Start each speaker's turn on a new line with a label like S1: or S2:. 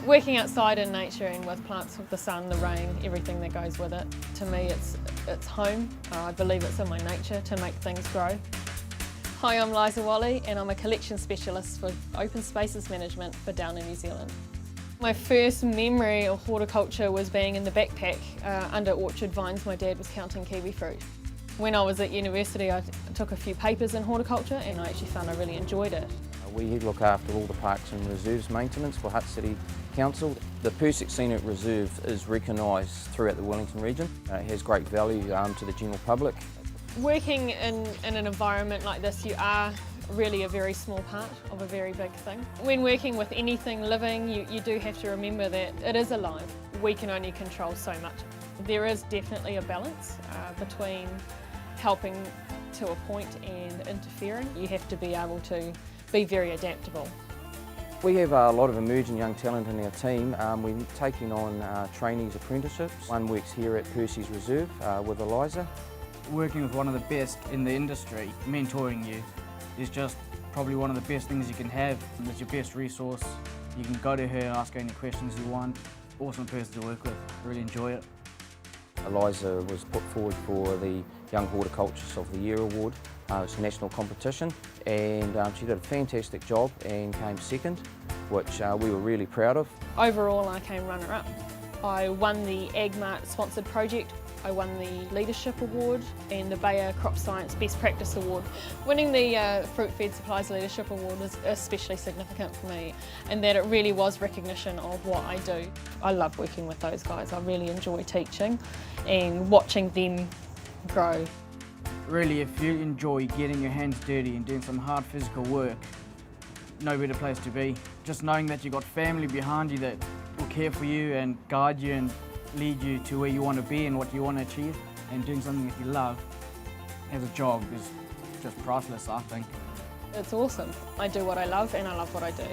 S1: Working outside in nature and with plants, with the sun, the rain, everything that goes with it, to me it's home. I believe it's in my nature to make things grow. Hi, I'm Liza Wally and I'm a collection specialist for open spaces management for down in New Zealand. My first memory of horticulture was being in the backpack under orchard vines. My dad was counting kiwi fruit. When I was at university, I took a few papers in horticulture and I actually found I really enjoyed it.
S2: We look after all the parks and reserves maintenance for Hutt City Council. The Persic Scenic Reserve is recognised throughout the Wellington region. It has great value to the general public.
S1: Working in an environment like this, you are really a very small part of a very big thing. When working with anything living, you do have to remember that it is alive. We can only control so much. There is definitely a balance between helping to a point and interfering. You have to be able to be very adaptable.
S2: We have a lot of emerging young talent in our team. We're taking on trainees apprenticeships. One works here at Percy's Reserve with Eliza.
S3: Working with one of the best in the industry, mentoring you, is just probably one of the best things you can have. It's your best resource. You can go to her and ask her any questions you want. Awesome person to work with, really enjoy it.
S2: Eliza was put forward for the Young Horticulturist of the Year award. It's a national competition and she did a fantastic job and came second, which we were really proud of.
S1: Overall, I came runner-up. I won the AgMart sponsored project. I won the Leadership Award and the Bayer Crop Science Best Practice Award. Winning the Fruit Fed Supplies Leadership Award is especially significant for me, and that it really was recognition of what I do. I love working with those guys. I really enjoy teaching and watching them grow.
S3: Really, if you enjoy getting your hands dirty and doing some hard physical work, no better place to be. Just knowing that you've got family behind you that will care for you and guide you and lead you to where you want to be and what you want to achieve, and doing something that you love as a job is just priceless, I think.
S1: It's awesome. I do what I love and I love what I do.